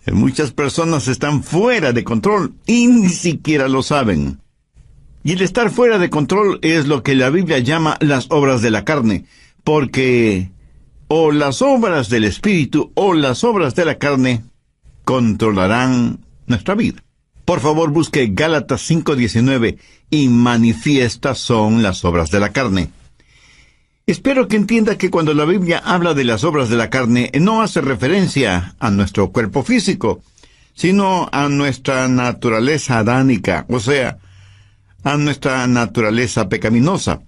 Muchas personas están fuera de control y ni siquiera lo saben. Y el estar fuera de control es lo que la Biblia llama las obras de la carne, porque o las obras del Espíritu o las obras de la carne controlarán nuestra vida. Por favor, busque Gálatas 5:19, y manifiestas son las obras de la carne. Espero que entienda que cuando la Biblia habla de las obras de la carne, no hace referencia a nuestro cuerpo físico, sino a nuestra naturaleza adánica, o sea, a nuestra naturaleza pecaminosa,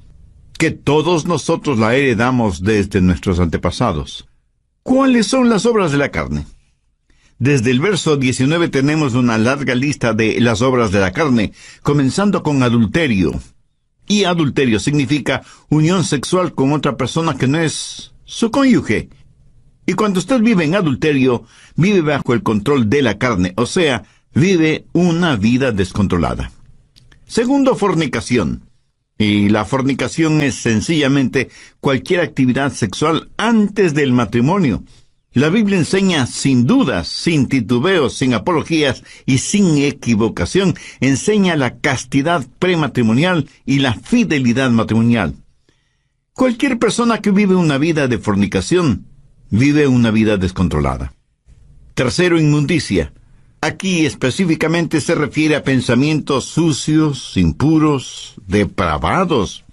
que todos nosotros la heredamos desde nuestros antepasados. ¿Cuáles son las obras de la carne? Desde el verso 19 tenemos una larga lista de las obras de la carne, comenzando con adulterio. Y adulterio significa unión sexual con otra persona que no es su cónyuge. Y cuando usted vive en adulterio, vive bajo el control de la carne, o sea, vive una vida descontrolada. Segundo, fornicación. Y la fornicación es sencillamente cualquier actividad sexual antes del matrimonio. La Biblia enseña sin dudas, sin titubeos, sin apologías y sin equivocación, enseña la castidad prematrimonial y la fidelidad matrimonial. Cualquier persona que vive una vida de fornicación, vive una vida descontrolada. Tercero, inmundicia. Aquí específicamente se refiere a pensamientos sucios, impuros, depravados.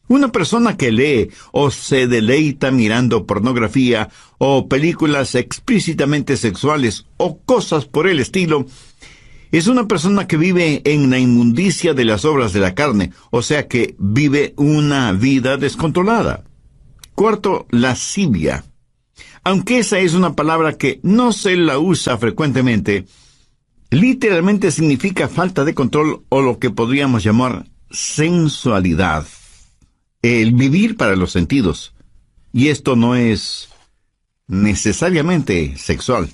Una persona que lee o se deleita mirando pornografía o películas explícitamente sexuales o cosas por el estilo, es una persona que vive en la inmundicia de las obras de la carne, o sea que vive una vida descontrolada. Cuarto, lascivia. Aunque esa es una palabra que no se la usa frecuentemente, literalmente significa falta de control o lo que podríamos llamar sensualidad. El vivir para los sentidos. Y esto no es necesariamente sexual.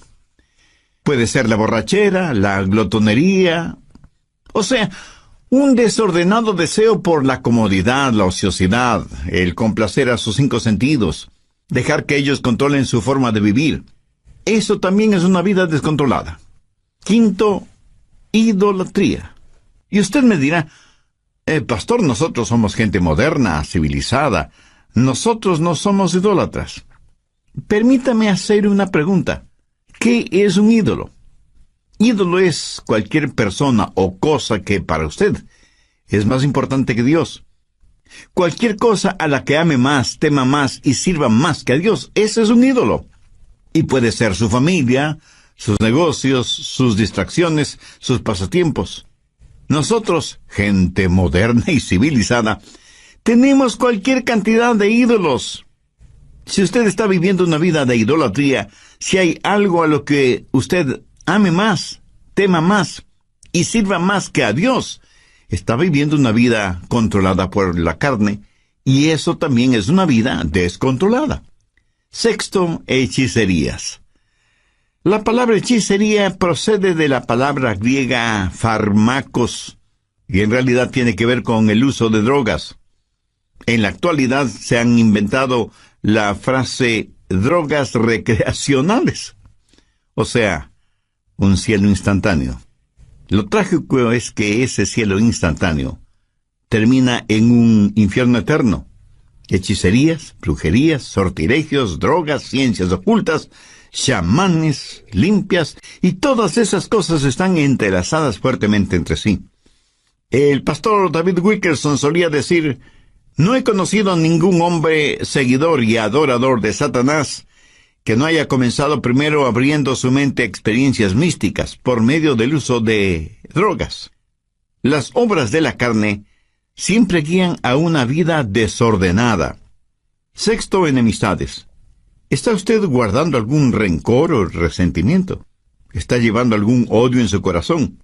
Puede ser la borrachera, la glotonería, o sea, un desordenado deseo por la comodidad, la ociosidad, el complacer a sus 5 sentidos, dejar que ellos controlen su forma de vivir. Eso también es una vida descontrolada. Quinto, idolatría. Y usted me dirá, pastor, nosotros somos gente moderna, civilizada. Nosotros no somos idólatras. Permítame hacer una pregunta. ¿Qué es un ídolo? Ídolo es cualquier persona o cosa que para usted es más importante que Dios. Cualquier cosa a la que ame más, tema más y sirva más que a Dios, ese es un ídolo. Y puede ser su familia, sus negocios, sus distracciones, sus pasatiempos. Nosotros, gente moderna y civilizada, tenemos cualquier cantidad de ídolos. Si usted está viviendo una vida de idolatría, si hay algo a lo que usted ame más, tema más y sirva más que a Dios, está viviendo una vida controlada por la carne, y eso también es una vida descontrolada. Sexto, hechicerías. La palabra hechicería procede de la palabra griega fármacos, y en realidad tiene que ver con el uso de drogas. En la actualidad se han inventado la frase drogas recreacionales, o sea, un cielo instantáneo. Lo trágico es que ese cielo instantáneo termina en un infierno eterno. Hechicerías, brujerías, sortilegios, drogas, ciencias ocultas, chamanes, limpias, y todas esas cosas están entrelazadas fuertemente entre sí. El pastor David Wilkerson solía decir: no he conocido a ningún hombre seguidor y adorador de Satanás que no haya comenzado primero abriendo su mente a experiencias místicas por medio del uso de drogas. Las obras de la carne siempre guían a una vida desordenada. Sexto, enemistades. ¿Está usted guardando algún rencor o resentimiento? ¿Está llevando algún odio en su corazón?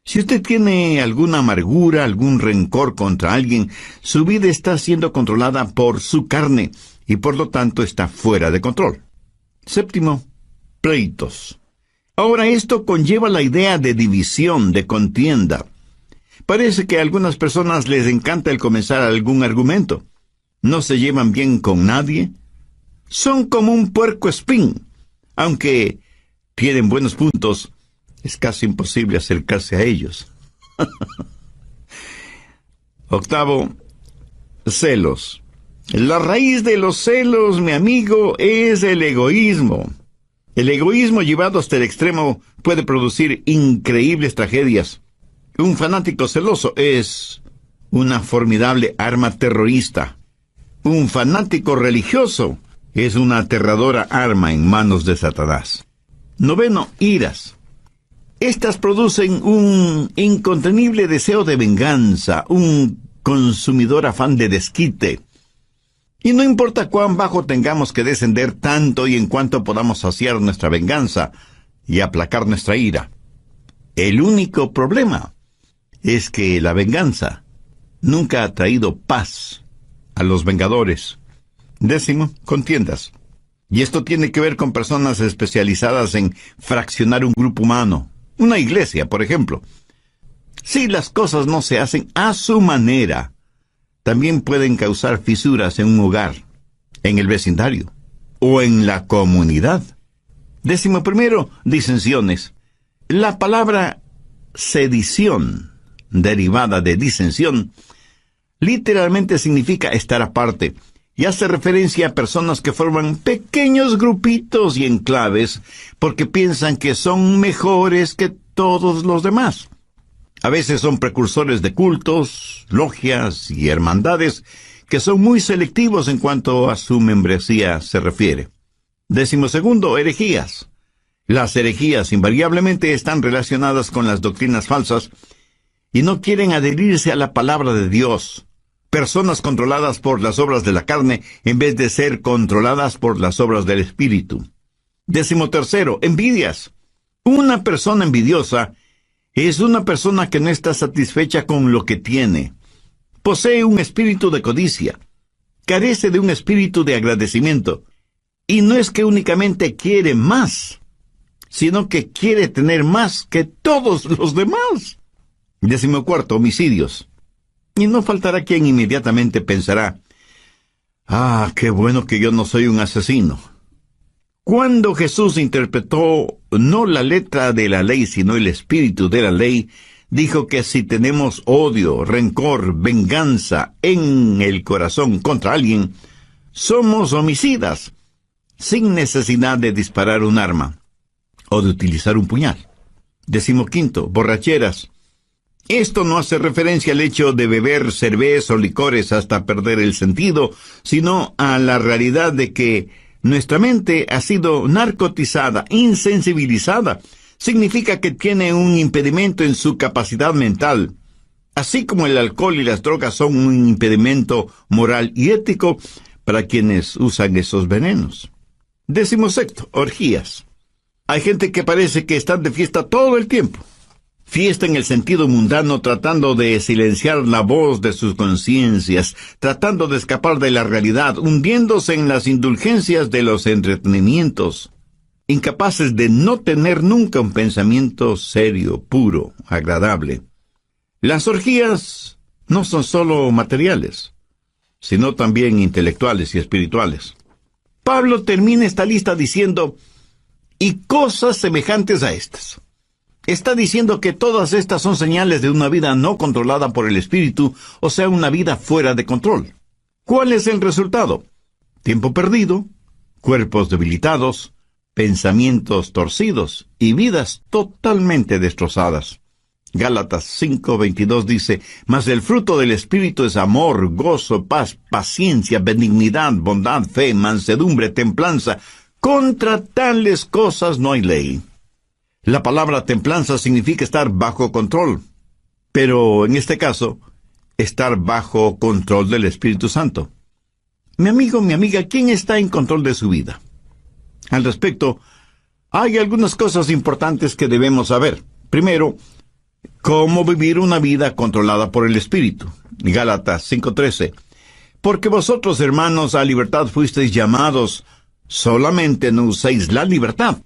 Si usted tiene alguna amargura, algún rencor contra alguien, su vida está siendo controlada por su carne y por lo tanto está fuera de control. Séptimo, pleitos. Ahora esto conlleva la idea de división, de contienda. Parece que a algunas personas les encanta el comenzar algún argumento. No se llevan bien con nadie. Son como un puercoespín, aunque tienen buenos puntos, es casi imposible acercarse a ellos. Octavo, celos. La raíz de los celos, mi amigo, es el egoísmo. El egoísmo llevado hasta el extremo puede producir increíbles tragedias. Un fanático celoso es una formidable arma terrorista. Un fanático religioso es una aterradora arma en manos de Satanás. Noveno, iras. Estas producen un incontenible deseo de venganza, un consumidor afán de desquite. Y no importa cuán bajo tengamos que descender tanto y en cuanto podamos saciar nuestra venganza y aplacar nuestra ira. El único problema es que la venganza nunca ha traído paz a los vengadores. Décimo, contiendas. Y esto tiene que ver con personas especializadas en fraccionar un grupo humano. Una iglesia, por ejemplo. Si las cosas no se hacen a su manera, también pueden causar fisuras en un hogar, en el vecindario o en la comunidad. Décimo primero, disensiones. La palabra sedición, derivada de disensión, literalmente significa estar aparte y hace referencia a personas que forman pequeños grupitos y enclaves porque piensan que son mejores que todos los demás. A veces son precursores de cultos, logias y hermandades que son muy selectivos en cuanto a su membresía se refiere. Décimo segundo, herejías. Las herejías invariablemente están relacionadas con las doctrinas falsas y no quieren adherirse a la palabra de Dios. Personas controladas por las obras de la carne en vez de ser controladas por las obras del Espíritu. Décimo tercero, envidias. Una persona envidiosa es una persona que no está satisfecha con lo que tiene. Posee un espíritu de codicia. Carece de un espíritu de agradecimiento. Y no es que únicamente quiere más, sino que quiere tener más que todos los demás. Décimo cuarto, homicidios. Y no faltará quien inmediatamente pensará, qué bueno que yo no soy un asesino. Cuando Jesús interpretó no la letra de la ley, sino el espíritu de la ley, dijo que si tenemos odio, rencor, venganza en el corazón contra alguien, somos homicidas, sin necesidad de disparar un arma o de utilizar un puñal. Décimo quinto, borracheras. Esto no hace referencia al hecho de beber cerveza o licores hasta perder el sentido, sino a la realidad de que nuestra mente ha sido narcotizada, insensibilizada. Significa que tiene un impedimento en su capacidad mental. Así como el alcohol y las drogas son un impedimento moral y ético para quienes usan esos venenos. Décimo sexto, orgías. Hay gente que parece que están de fiesta todo el tiempo. Fiesta en el sentido mundano, tratando de silenciar la voz de sus conciencias, tratando de escapar de la realidad, hundiéndose en las indulgencias de los entretenimientos, incapaces de no tener nunca un pensamiento serio, puro, agradable. Las orgías no son solo materiales, sino también intelectuales y espirituales. Pablo termina esta lista diciendo, y cosas semejantes a estas. Está diciendo que todas estas son señales de una vida no controlada por el Espíritu, o sea, una vida fuera de control. ¿Cuál es el resultado? Tiempo perdido, cuerpos debilitados, pensamientos torcidos y vidas totalmente destrozadas. Gálatas 5:22 dice, mas el fruto del Espíritu es amor, gozo, paz, paciencia, benignidad, bondad, fe, mansedumbre, templanza. Contra tales cosas no hay ley. La palabra templanza significa estar bajo control, pero en este caso, estar bajo control del Espíritu Santo. Mi amigo, mi amiga, ¿quién está en control de su vida? Al respecto, hay algunas cosas importantes que debemos saber. Primero, cómo vivir una vida controlada por el Espíritu. Gálatas 5:13. Porque vosotros, hermanos, a libertad fuisteis llamados, solamente no uséis la libertad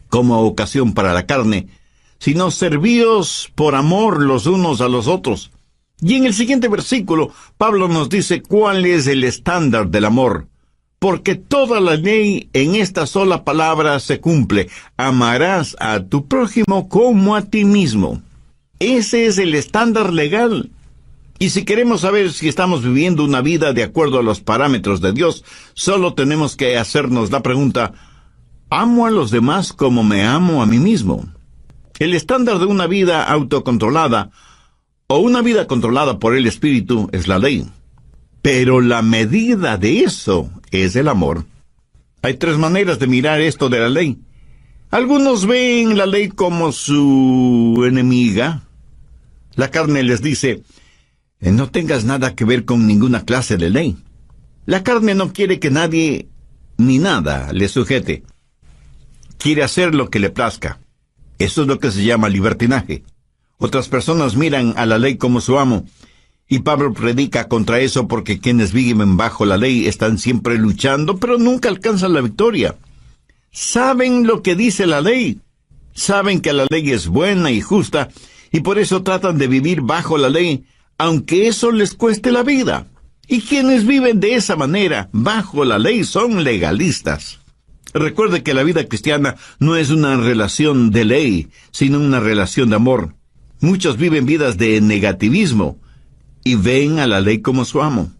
como ocasión para la carne, sino servíos por amor los unos a los otros. Y en el siguiente versículo, Pablo nos dice cuál es el estándar del amor. porque toda la ley en esta sola palabra se cumple: amarás a tu prójimo como a ti mismo. Ese es el estándar legal. Y si queremos saber si estamos viviendo una vida de acuerdo a los parámetros de Dios, solo tenemos que hacernos la pregunta: ¿amo a los demás como me amo a mí mismo? El estándar de una vida autocontrolada o una vida controlada por el Espíritu es la ley. Pero la medida de eso es el amor. Hay tres maneras de mirar esto de la ley. Algunos ven la ley como su enemiga. La carne les dice: no tengas nada que ver con ninguna clase de ley. La carne no quiere que nadie ni nada le sujete. Quiere hacer lo que le plazca. Eso es lo que se llama libertinaje. Otras personas miran a la ley como su amo. Y Pablo predica contra eso, porque quienes viven bajo la ley están siempre luchando, pero nunca alcanzan la victoria. Saben lo que dice la ley. Saben que la ley es buena y justa, y por eso tratan de vivir bajo la ley, aunque eso les cueste la vida. Y quienes viven de esa manera, bajo la ley, son legalistas. Recuerde que la vida cristiana no es una relación de ley, sino una relación de amor. Muchos viven vidas de negativismo y ven a la ley como su amo.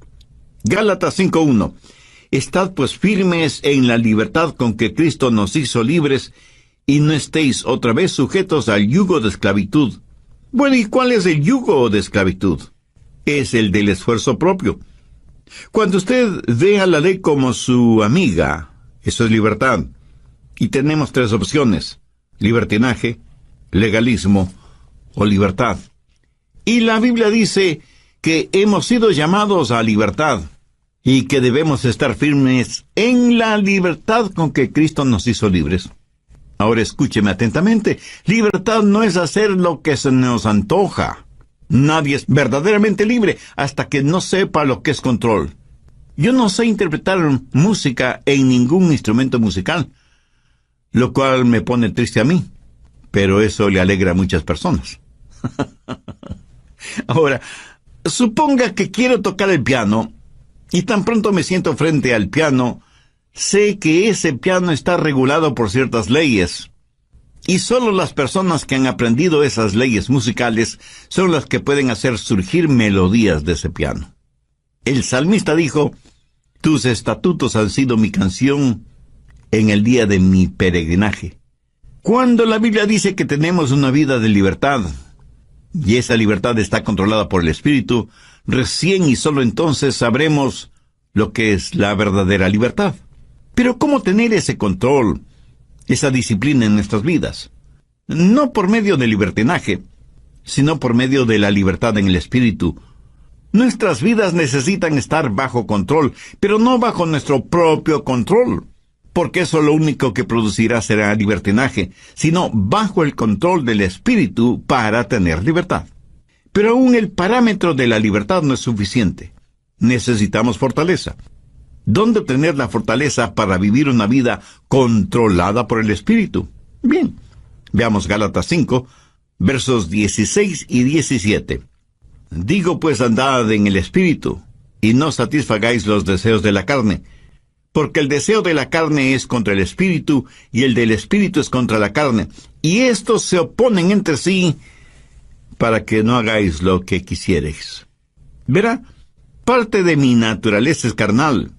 Gálatas 5:1. Estad pues firmes en la libertad con que Cristo nos hizo libres, y no estéis otra vez sujetos al yugo de esclavitud. Bueno, ¿y cuál es el yugo de esclavitud? Es el del esfuerzo propio. Cuando usted ve a la ley como su amiga, eso es libertad. Y tenemos tres opciones: libertinaje, legalismo o libertad. Y la Biblia dice que hemos sido llamados a libertad y que debemos estar firmes en la libertad con que Cristo nos hizo libres. Ahora escúcheme atentamente. Libertad no es hacer lo que se nos antoja. Nadie es verdaderamente libre hasta que no sepa lo que es control. Yo no sé interpretar música en ningún instrumento musical, lo cual me pone triste a mí, pero eso le alegra a muchas personas. Ahora, suponga que quiero tocar el piano, y tan pronto me siento frente al piano, sé que ese piano está regulado por ciertas leyes, y solo las personas que han aprendido esas leyes musicales son las que pueden hacer surgir melodías de ese piano. El salmista dijo: tus estatutos han sido mi canción en el día de mi peregrinaje. Cuando la Biblia dice que tenemos una vida de libertad, y esa libertad está controlada por el Espíritu, recién y solo entonces sabremos lo que es la verdadera libertad. Pero ¿cómo tener ese control, esa disciplina en nuestras vidas? No por medio del libertinaje, sino por medio de la libertad en el Espíritu. Nuestras vidas necesitan estar bajo control, pero no bajo nuestro propio control, porque eso lo único que producirá será libertinaje, sino bajo el control del Espíritu para tener libertad. Pero aún el parámetro de la libertad no es suficiente. Necesitamos fortaleza. ¿Dónde obtener la fortaleza para vivir una vida controlada por el Espíritu? Bien, veamos Gálatas 5, versos 16 y 17. Digo pues, andad en el Espíritu, y no satisfagáis los deseos de la carne, porque el deseo de la carne es contra el Espíritu, y el del Espíritu es contra la carne, y estos se oponen entre sí, para que no hagáis lo que quisiereis. Verá, parte de mi naturaleza es carnal,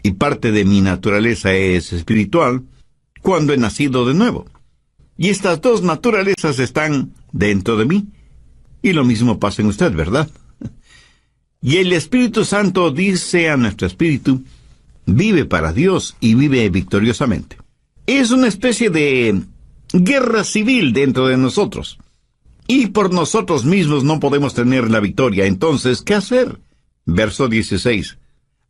y parte de mi naturaleza es espiritual, cuando he nacido de nuevo. Y estas dos naturalezas están dentro de mí. Y lo mismo pasa en usted, ¿verdad? Y el Espíritu Santo dice a nuestro espíritu: vive para Dios y vive victoriosamente. Es una especie de guerra civil dentro de nosotros. Y por nosotros mismos no podemos tener la victoria. Entonces, ¿qué hacer? Verso 16.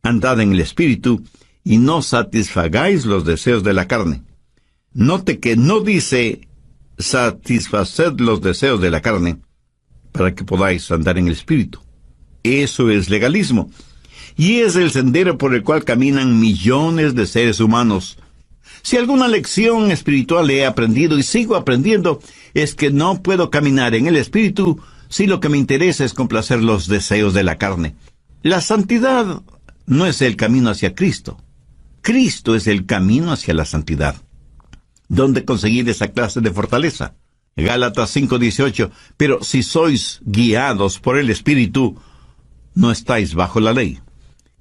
Andad en el Espíritu y no satisfagáis los deseos de la carne. Note que no dice satisfaced los deseos de la carne, para que podáis andar en el Espíritu. Eso es legalismo. Y es el sendero por el cual caminan millones de seres humanos. Si alguna lección espiritual he aprendido y sigo aprendiendo, es que no puedo caminar en el Espíritu si lo que me interesa es complacer los deseos de la carne. La santidad no es el camino hacia Cristo. Cristo es el camino hacia la santidad. ¿Dónde conseguir esa clase de fortaleza? Gálatas 5:18, pero si sois guiados por el Espíritu, no estáis bajo la ley.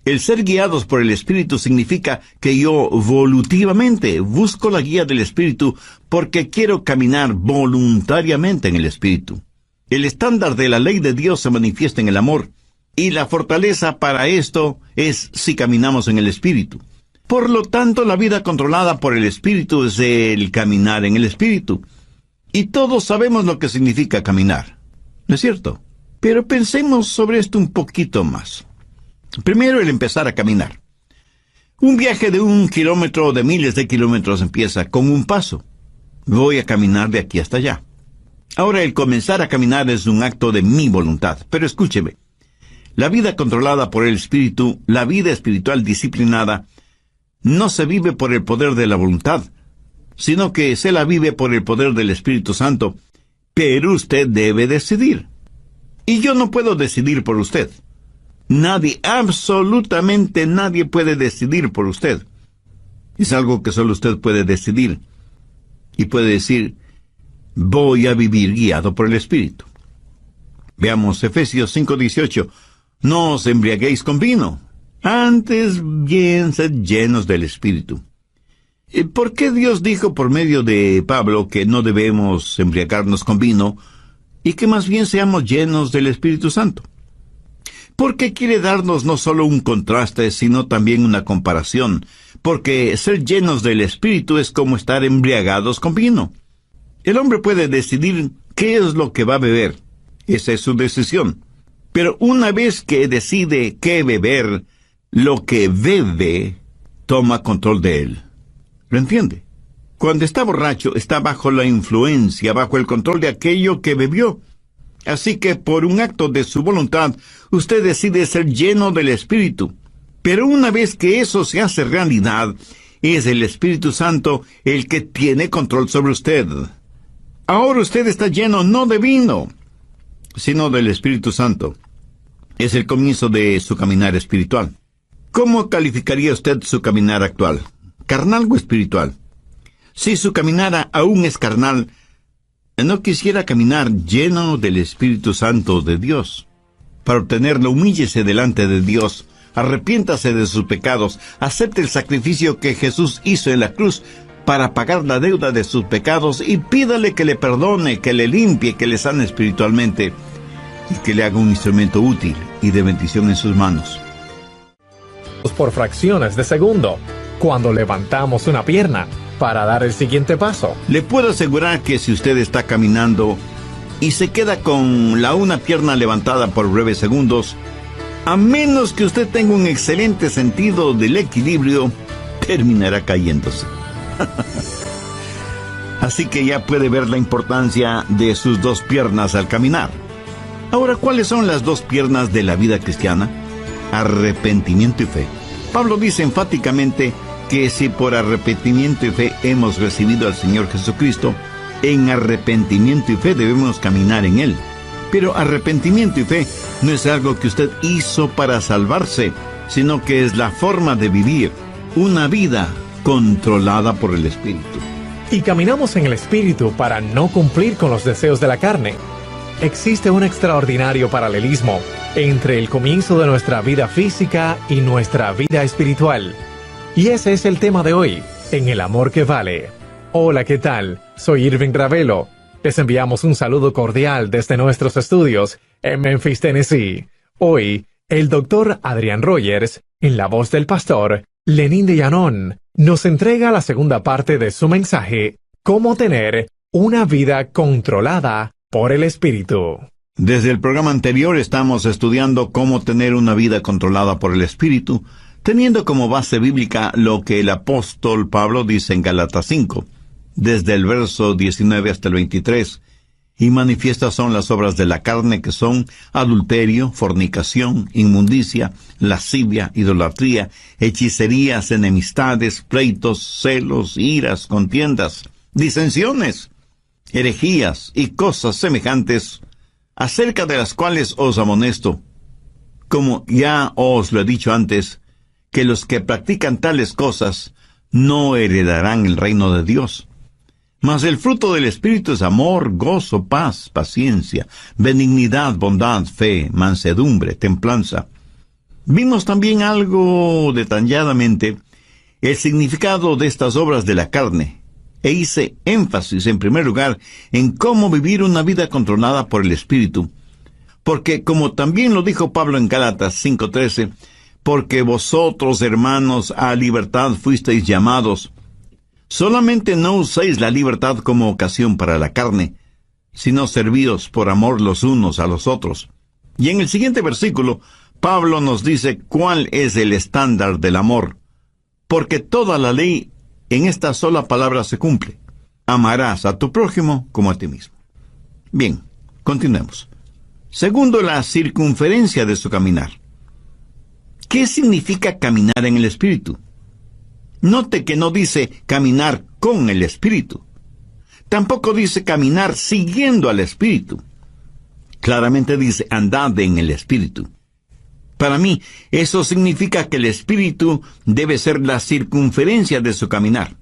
El ser guiados por el Espíritu significa que yo voluntariamente busco la guía del Espíritu porque quiero caminar voluntariamente en el Espíritu. El estándar de la ley de Dios se manifiesta en el amor, y la fortaleza para esto es si caminamos en el Espíritu. Por lo tanto, la vida controlada por el Espíritu es el caminar en el Espíritu. Y todos sabemos lo que significa caminar, ¿no es cierto? Pero pensemos sobre esto un poquito más. Primero, el empezar a caminar. Un viaje de 1 kilómetro o de miles de kilómetros empieza con un paso. Voy a caminar de aquí hasta allá. Ahora, el comenzar a caminar es un acto de mi voluntad. Pero escúcheme, la vida controlada por el Espíritu, la vida espiritual disciplinada, no se vive por el poder de la voluntad, sino que se la vive por el poder del Espíritu Santo. Pero usted debe decidir. Y yo no puedo decidir por usted. Nadie, absolutamente nadie puede decidir por usted. Es algo que solo usted puede decidir. Y puede decir, voy a vivir guiado por el Espíritu. Veamos Efesios 5:18. No os embriaguéis con vino, antes bien sed llenos del Espíritu. ¿Por qué Dios dijo por medio de Pablo que no debemos embriagarnos con vino y que más bien seamos llenos del Espíritu Santo? Porque quiere darnos no solo un contraste, sino también una comparación, porque ser llenos del Espíritu es como estar embriagados con vino. El hombre puede decidir qué es lo que va a beber. Esa es su decisión. Pero una vez que decide qué beber, lo que bebe toma control de él. ¿Lo entiende? Cuando está borracho, está bajo la influencia, bajo el control de aquello que bebió. Así que por un acto de su voluntad, usted decide ser lleno del Espíritu. Pero una vez que eso se hace realidad, es el Espíritu Santo el que tiene control sobre usted. Ahora usted está lleno no de vino, sino del Espíritu Santo. Es el comienzo de su caminar espiritual. ¿Cómo calificaría usted su caminar actual? ¿Carnal o espiritual? Si su caminar aún es carnal, no quisiera caminar lleno del Espíritu Santo de Dios. Para obtenerlo, humíllese delante de Dios, arrepiéntase de sus pecados, acepte el sacrificio que Jesús hizo en la cruz para pagar la deuda de sus pecados y pídale que le perdone, que le limpie, que le sane espiritualmente y que le haga un instrumento útil y de bendición en sus manos. Por fracciones de segundo, cuando levantamos una pierna para dar el siguiente paso. Le puedo asegurar que si usted está caminando y se queda con una pierna levantada por breves segundos, a menos que usted tenga un excelente sentido del equilibrio, terminará cayéndose. Así que ya puede ver la importancia de sus dos piernas al caminar. Ahora, ¿cuáles son las dos piernas de la vida cristiana? Arrepentimiento y fe. Pablo dice enfáticamente que si por arrepentimiento y fe hemos recibido al Señor Jesucristo, en arrepentimiento y fe debemos caminar en Él. Pero arrepentimiento y fe no es algo que usted hizo para salvarse, sino que es la forma de vivir una vida controlada por el Espíritu. Y caminamos en el Espíritu para no cumplir con los deseos de la carne. Existe un extraordinario paralelismo entre el comienzo de nuestra vida física y nuestra vida espiritual. Y ese es el tema de hoy, en El Amor que Vale. Hola, ¿qué tal? Soy Irving Ravelo. Les enviamos un saludo cordial desde nuestros estudios en Memphis, Tennessee. Hoy, el Dr. Adrian Rogers, en la voz del pastor Lenín de Llanón, nos entrega la segunda parte de su mensaje, Cómo tener una vida controlada por el Espíritu. Desde el programa anterior estamos estudiando cómo tener una vida controlada por el Espíritu, teniendo como base bíblica lo que el apóstol Pablo dice en Gálatas 5, desde el verso 19 hasta el 23, y manifiestas son las obras de la carne que son adulterio, fornicación, inmundicia, lascivia, idolatría, hechicerías, enemistades, pleitos, celos, iras, contiendas, disensiones, herejías y cosas semejantes, acerca de las cuales os amonesto, como ya os lo he dicho antes, que los que practican tales cosas no heredarán el reino de Dios. Mas el fruto del Espíritu es amor, gozo, paz, paciencia, benignidad, bondad, fe, mansedumbre, templanza. Vimos también algo detalladamente el significado de estas obras de la carne, e hice énfasis en primer lugar en cómo vivir una vida controlada por el Espíritu, porque como también lo dijo Pablo en Gálatas 5:13, porque vosotros, hermanos, a libertad fuisteis llamados, solamente no uséis la libertad como ocasión para la carne, sino servíos por amor los unos a los otros. Y en el siguiente versículo, Pablo nos dice cuál es el estándar del amor, porque toda la ley en esta sola palabra se cumple: amarás a tu prójimo como a ti mismo. Bien, continuemos. Segundo, la circunferencia de su caminar. ¿Qué significa caminar en el Espíritu? Note que no dice caminar con el Espíritu. Tampoco dice caminar siguiendo al Espíritu. Claramente dice andad en el Espíritu. Para mí, eso significa que el Espíritu debe ser la circunferencia de su caminar.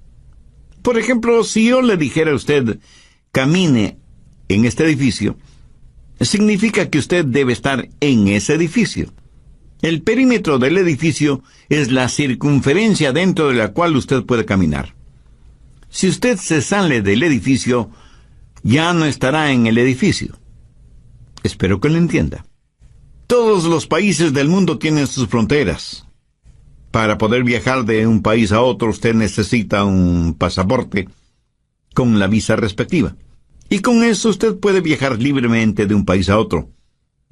Por ejemplo, si yo le dijera a usted, camine en este edificio, significa que usted debe estar en ese edificio. El perímetro del edificio es la circunferencia dentro de la cual usted puede caminar. Si usted se sale del edificio, ya no estará en el edificio. Espero que lo entienda. Todos los países del mundo tienen sus fronteras. Para poder viajar de un país a otro, usted necesita un pasaporte con la visa respectiva. Y con eso usted puede viajar libremente de un país a otro.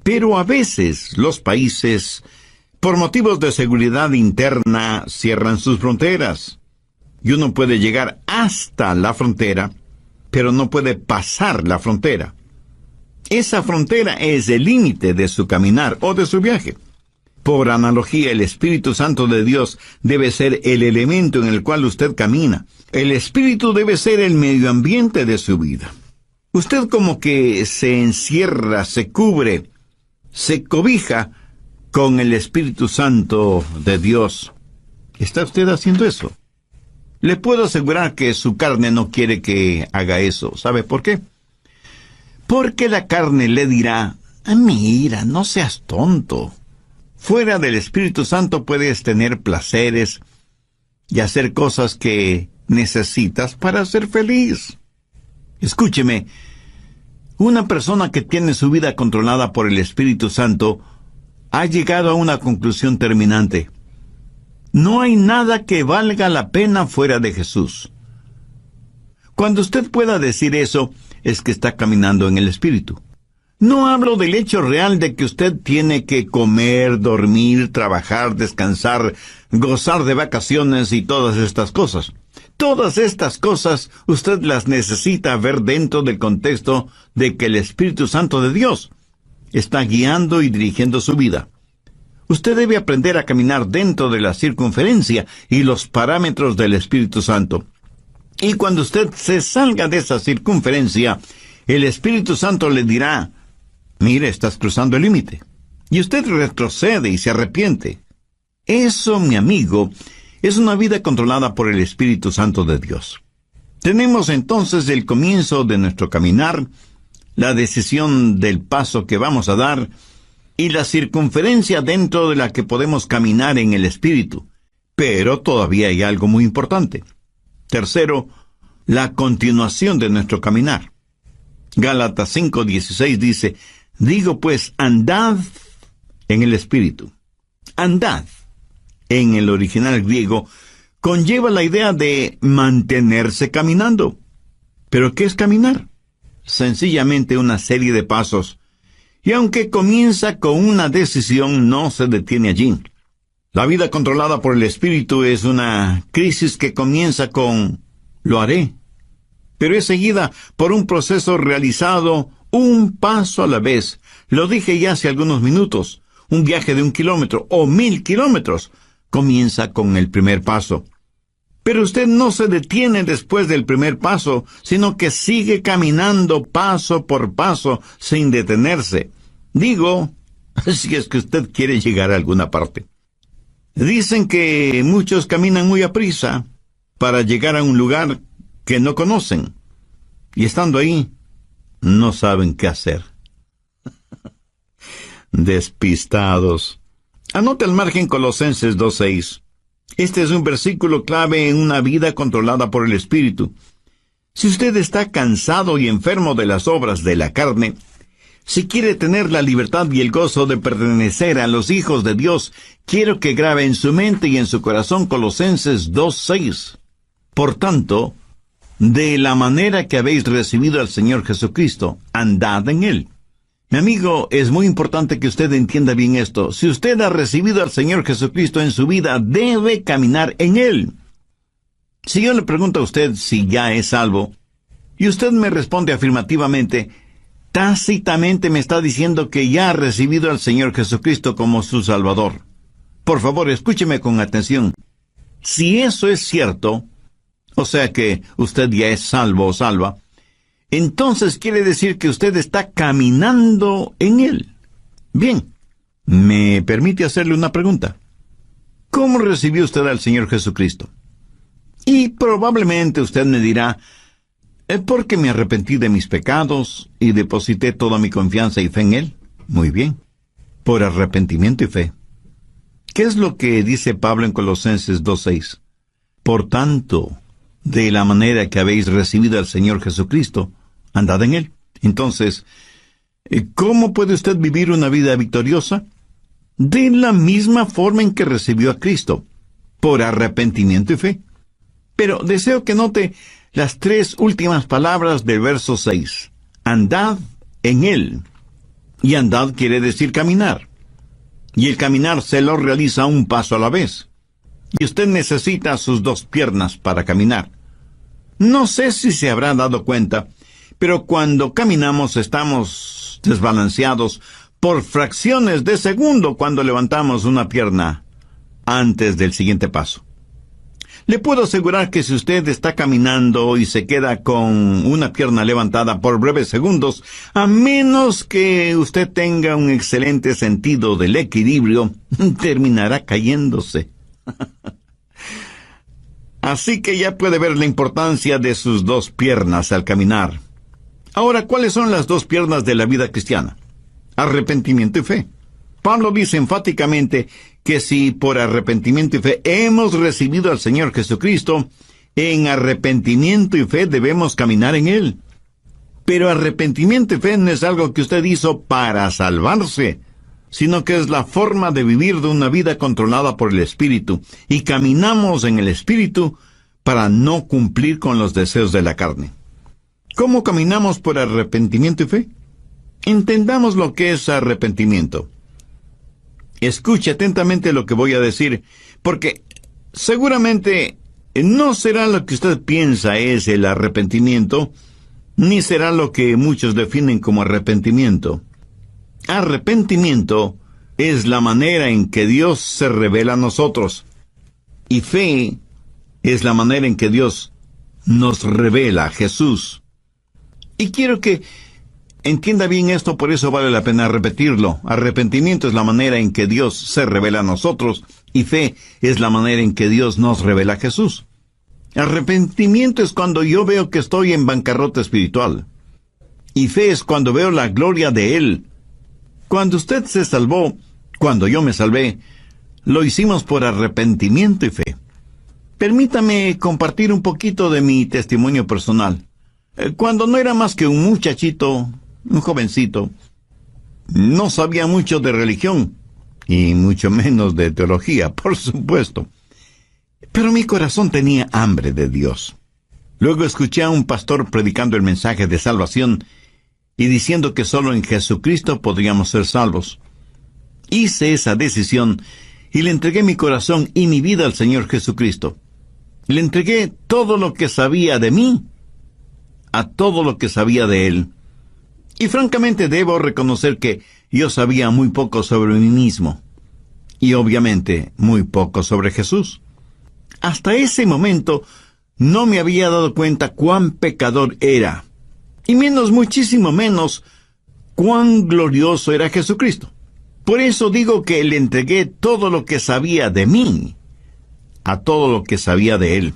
Pero a veces los países, por motivos de seguridad interna, cierran sus fronteras. Y uno puede llegar hasta la frontera, pero no puede pasar la frontera. Esa frontera es el límite de su caminar o de su viaje. Por analogía, el Espíritu Santo de Dios debe ser el elemento en el cual usted camina. El Espíritu debe ser el medio ambiente de su vida. Usted como que se encierra, se cubre, se cobija con el Espíritu Santo de Dios. ¿Está usted haciendo eso? Le puedo asegurar que su carne no quiere que haga eso. ¿Sabe por qué? Porque la carne le dirá, mira, no seas tonto. Fuera del Espíritu Santo puedes tener placeres y hacer cosas que necesitas para ser feliz. Escúcheme, una persona que tiene su vida controlada por el Espíritu Santo ha llegado a una conclusión terminante. No hay nada que valga la pena fuera de Jesús. Cuando usted pueda decir eso, es que está caminando en el Espíritu. No hablo del hecho real de que usted tiene que comer, dormir, trabajar, descansar, gozar de vacaciones y todas estas cosas. Todas estas cosas usted las necesita ver dentro del contexto de que el Espíritu Santo de Dios está guiando y dirigiendo su vida. Usted debe aprender a caminar dentro de la circunferencia y los parámetros del Espíritu Santo. Y cuando usted se salga de esa circunferencia, el Espíritu Santo le dirá, mire, estás cruzando el límite. Y usted retrocede y se arrepiente. Eso, mi amigo, es una vida controlada por el Espíritu Santo de Dios. Tenemos entonces el comienzo de nuestro caminar, la decisión del paso que vamos a dar, y la circunferencia dentro de la que podemos caminar en el Espíritu. Pero todavía hay algo muy importante. Tercero, la continuación de nuestro caminar. Gálatas 5:16 dice, digo pues, andad en el Espíritu. Andad, en el original griego, conlleva la idea de mantenerse caminando. ¿Pero qué es caminar? Sencillamente una serie de pasos. Y aunque comienza con una decisión, no se detiene allí. La vida controlada por el Espíritu es una crisis que comienza con lo haré, pero es seguida por un proceso realizado un paso a la vez. Lo dije ya hace algunos minutos. Un viaje de 1 kilómetro o 1000 kilómetros comienza con el primer paso. Pero usted no se detiene después del primer paso, sino que sigue caminando paso por paso sin detenerse. Digo, si es que usted quiere llegar a alguna parte. Dicen que muchos caminan muy aprisa para llegar a un lugar que no conocen, y estando ahí, no saben qué hacer. Despistados. Anote al margen Colosenses 2:6. Este es un versículo clave en una vida controlada por el Espíritu. Si usted está cansado y enfermo de las obras de la carne, si quiere tener la libertad y el gozo de pertenecer a los hijos de Dios, quiero que grabe en su mente y en su corazón Colosenses 2:6. Por tanto, de la manera que habéis recibido al Señor Jesucristo, andad en Él. Mi amigo, es muy importante que usted entienda bien esto. Si usted ha recibido al Señor Jesucristo en su vida, debe caminar en Él. Si yo le pregunto a usted si ya es salvo, y usted me responde afirmativamente, tácitamente me está diciendo que ya ha recibido al Señor Jesucristo como su Salvador. Por favor, escúcheme con atención. Si eso es cierto, o sea que usted ya es salvo o salva, entonces quiere decir que usted está caminando en Él. Bien, ¿me permite hacerle una pregunta? ¿Cómo recibió usted al Señor Jesucristo? Y probablemente usted me dirá, porque me arrepentí de mis pecados y deposité toda mi confianza y fe en Él. Muy bien, por arrepentimiento y fe. ¿Qué es lo que dice Pablo en Colosenses 2:6? Por tanto, de la manera que habéis recibido al Señor Jesucristo, andad en Él. Entonces, ¿cómo puede usted vivir una vida victoriosa? De la misma forma en que recibió a Cristo, por arrepentimiento y fe. Pero deseo que note las 3 últimas palabras del verso 6. Andad en Él. Y andad quiere decir caminar. Y el caminar se lo realiza un paso a la vez. Y usted necesita sus 2 piernas para caminar. No sé si se habrá dado cuenta, pero cuando caminamos estamos desbalanceados por fracciones de segundo cuando levantamos una pierna antes del siguiente paso. Le puedo asegurar que si usted está caminando y se queda con una pierna levantada por breves segundos, a menos que usted tenga un excelente sentido del equilibrio, terminará cayéndose. Así que ya puede ver la importancia de sus 2 piernas al caminar. Ahora, ¿cuáles son las 2 piernas de la vida cristiana? Arrepentimiento y fe. Pablo dice enfáticamente que si por arrepentimiento y fe hemos recibido al Señor Jesucristo, en arrepentimiento y fe debemos caminar en Él. Pero arrepentimiento y fe no es algo que usted hizo para salvarse, sino que es la forma de vivir de una vida controlada por el Espíritu, y caminamos en el Espíritu para no cumplir con los deseos de la carne. ¿Cómo caminamos por arrepentimiento y fe? Entendamos lo que es arrepentimiento. Escuche atentamente lo que voy a decir, porque seguramente no será lo que usted piensa es el arrepentimiento, ni será lo que muchos definen como arrepentimiento. Arrepentimiento es la manera en que Dios se revela a nosotros, y fe es la manera en que Dios nos revela a Jesús. Y quiero que entienda bien esto, por eso vale la pena repetirlo. Arrepentimiento es la manera en que Dios se revela a nosotros, y fe es la manera en que Dios nos revela a Jesús. Arrepentimiento es cuando yo veo que estoy en bancarrota espiritual, y fe es cuando veo la gloria de Él. Cuando usted se salvó, cuando yo me salvé, lo hicimos por arrepentimiento y fe. Permítame compartir un poquito de mi testimonio personal. Cuando no era más que un muchachito, un jovencito, no sabía mucho de religión, y mucho menos de teología, por supuesto. Pero mi corazón tenía hambre de Dios. Luego escuché a un pastor predicando el mensaje de salvación y diciendo que solo en Jesucristo podríamos ser salvos. Hice esa decisión y le entregué mi corazón y mi vida al Señor Jesucristo. Le entregué todo lo que sabía de mí a todo lo que sabía de Él. Y francamente debo reconocer que yo sabía muy poco sobre mí mismo. Y obviamente muy poco sobre Jesús. Hasta ese momento no me había dado cuenta cuán pecador era. Y muchísimo menos, cuán glorioso era Jesucristo. Por eso digo que le entregué todo lo que sabía de mí, a todo lo que sabía de él.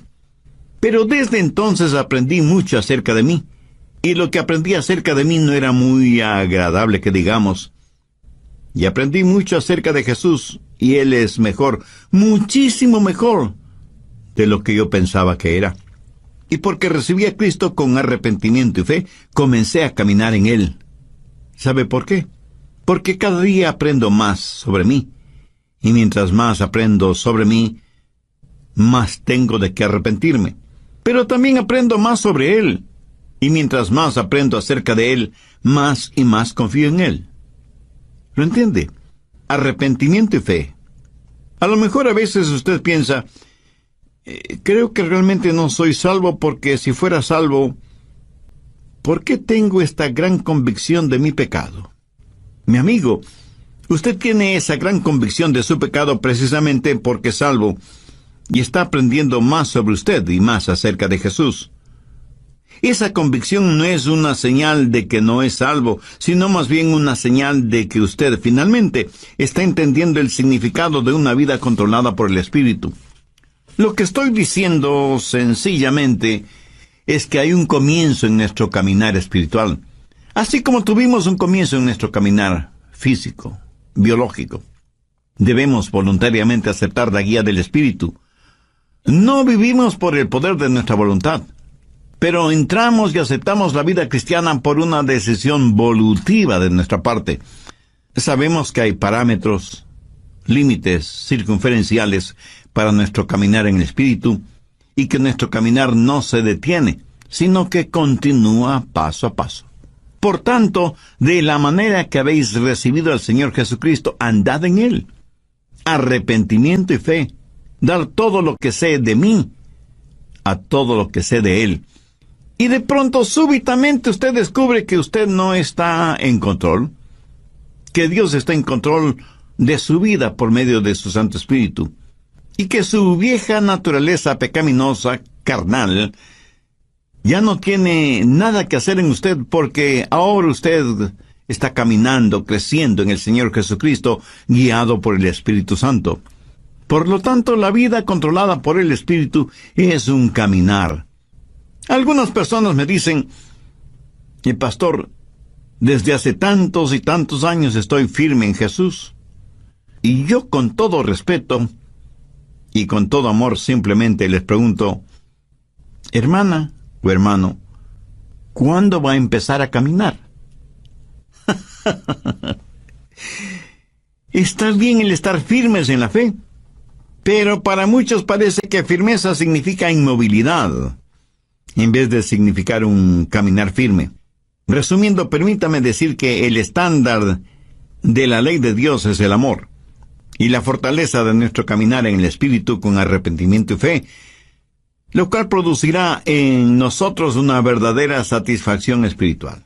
Pero desde entonces aprendí mucho acerca de mí, y lo que aprendí acerca de mí no era muy agradable que digamos. Y aprendí mucho acerca de Jesús, y Él es mejor, muchísimo mejor de lo que yo pensaba que era. Y porque recibí a Cristo con arrepentimiento y fe, comencé a caminar en Él. ¿Sabe por qué? Porque cada día aprendo más sobre mí, y mientras más aprendo sobre mí, más tengo de qué arrepentirme. Pero también aprendo más sobre Él, y mientras más aprendo acerca de Él, más y más confío en Él. ¿Lo entiende? Arrepentimiento y fe. A lo mejor a veces usted piensa, creo que realmente no soy salvo porque si fuera salvo, ¿por qué tengo esta gran convicción de mi pecado? Mi amigo, usted tiene esa gran convicción de su pecado precisamente porque es salvo y está aprendiendo más sobre usted y más acerca de Jesús. Esa convicción no es una señal de que no es salvo, sino más bien una señal de que usted finalmente está entendiendo el significado de una vida controlada por el Espíritu. Lo que estoy diciendo sencillamente es que hay un comienzo en nuestro caminar espiritual, así como tuvimos un comienzo en nuestro caminar físico, biológico. Debemos voluntariamente aceptar la guía del Espíritu. No vivimos por el poder de nuestra voluntad, pero entramos y aceptamos la vida cristiana por una decisión volutiva de nuestra parte. Sabemos que hay parámetros, límites circunferenciales para nuestro caminar en el Espíritu, y que nuestro caminar no se detiene, sino que continúa paso a paso. Por tanto, de la manera que habéis recibido al Señor Jesucristo, andad en Él. Arrepentimiento y fe. Dar todo lo que sé de mí a todo lo que sé de Él. Y de pronto, súbitamente, usted descubre que usted no está en control, que Dios está en control de su vida por medio de su Santo Espíritu, y que su vieja naturaleza pecaminosa, carnal, ya no tiene nada que hacer en usted porque ahora usted está caminando, creciendo en el Señor Jesucristo, guiado por el Espíritu Santo. Por lo tanto, la vida controlada por el Espíritu es un caminar. Algunas personas me dicen, pastor, desde hace tantos y tantos años estoy firme en Jesús. Y yo con todo respeto y con todo amor simplemente les pregunto, hermana o hermano, ¿cuándo va a empezar a caminar? Está bien el estar firmes en la fe, pero para muchos parece que firmeza significa inmovilidad, en vez de significar un caminar firme. Resumiendo, permítame decir que el estándar de la ley de Dios es el amor, y la fortaleza de nuestro caminar en el Espíritu con arrepentimiento y fe, lo cual producirá en nosotros una verdadera satisfacción espiritual.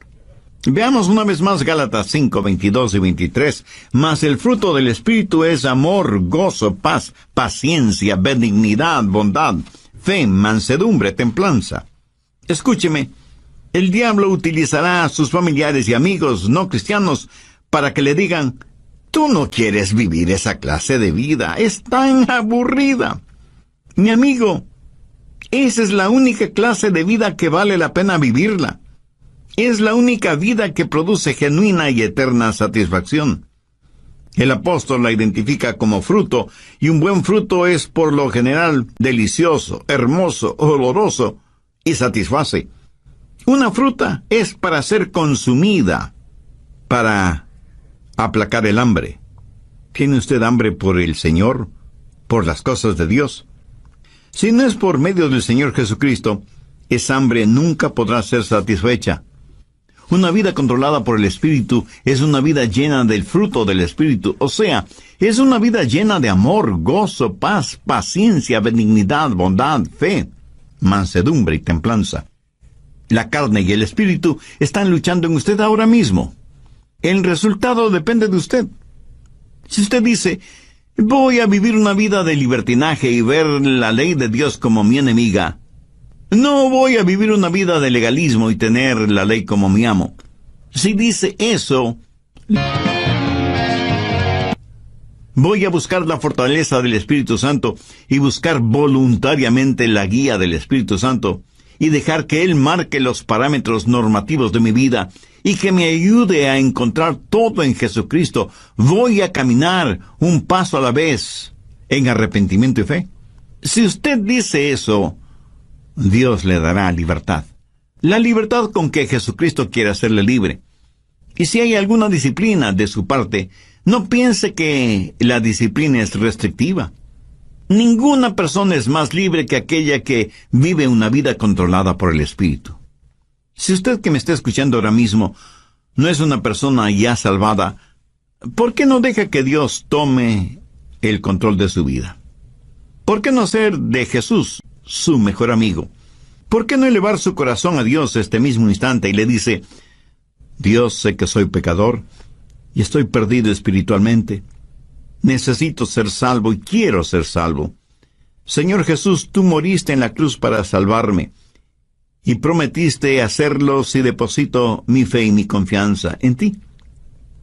Veamos una vez más Gálatas 5, 22 y 23. Mas el fruto del Espíritu es amor, gozo, paz, paciencia, benignidad, bondad, fe, mansedumbre, templanza. Escúcheme, el diablo utilizará a sus familiares y amigos no cristianos para que le digan, tú no quieres vivir esa clase de vida, es tan aburrida. Mi amigo, esa es la única clase de vida que vale la pena vivirla. Es la única vida que produce genuina y eterna satisfacción. El apóstol la identifica como fruto, y un buen fruto es por lo general delicioso, hermoso, oloroso y satisface. Una fruta es para ser consumida, para aplacar el hambre. ¿Tiene usted hambre por el Señor, por las cosas de Dios? Si no es por medio del Señor Jesucristo, esa hambre nunca podrá ser satisfecha. Una vida controlada por el Espíritu es una vida llena del fruto del Espíritu, o sea, es una vida llena de amor, gozo, paz, paciencia, benignidad, bondad, fe, mansedumbre y templanza. La carne y el Espíritu están luchando en usted ahora mismo. El resultado depende de usted. Si usted dice, voy a vivir una vida de libertinaje y ver la ley de Dios como mi enemiga, no voy a vivir una vida de legalismo y tener la ley como mi amo. Si dice eso, Voy a buscar la fortaleza del Espíritu Santo y buscar voluntariamente la guía del Espíritu Santo y dejar que Él marque los parámetros normativos de mi vida y que me ayude a encontrar todo en Jesucristo. Voy a caminar un paso a la vez en arrepentimiento y fe. Si usted dice eso, Dios le dará libertad. La libertad con que Jesucristo quiere hacerle libre. Y si hay alguna disciplina de su parte, no piense que la disciplina es restrictiva. Ninguna persona es más libre que aquella que vive una vida controlada por el Espíritu. Si usted que me está escuchando ahora mismo no es una persona ya salvada, ¿por qué no deja que Dios tome el control de su vida? ¿Por qué no ser de Jesús su mejor amigo? ¿Por qué no elevar su corazón a Dios este mismo instante y le dice: Dios, sé que soy pecador y estoy perdido espiritualmente. Necesito ser salvo y quiero ser salvo. Señor Jesús, tú moriste en la cruz para salvarme y prometiste hacerlo si deposito mi fe y mi confianza en ti.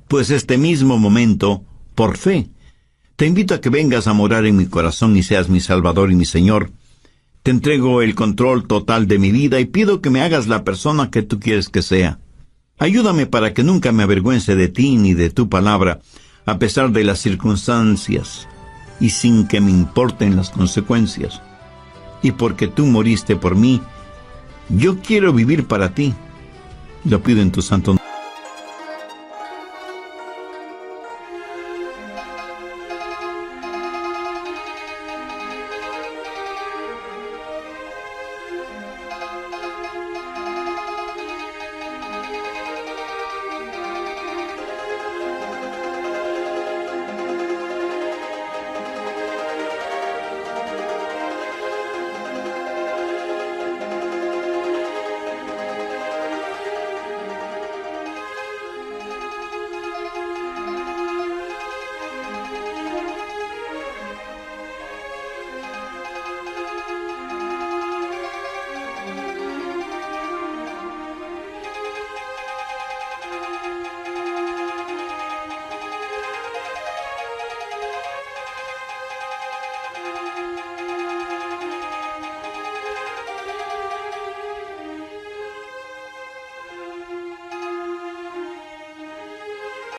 Pues este mismo momento, por fe, te invito a que vengas a morar en mi corazón y seas mi Salvador y mi Señor. Te entrego el control total de mi vida y pido que me hagas la persona que tú quieres que sea. Ayúdame para que nunca me avergüence de ti ni de tu palabra, a pesar de las circunstancias, y sin que me importen las consecuencias. Y porque tú moriste por mí, yo quiero vivir para ti. Lo pido en tu santo nombre.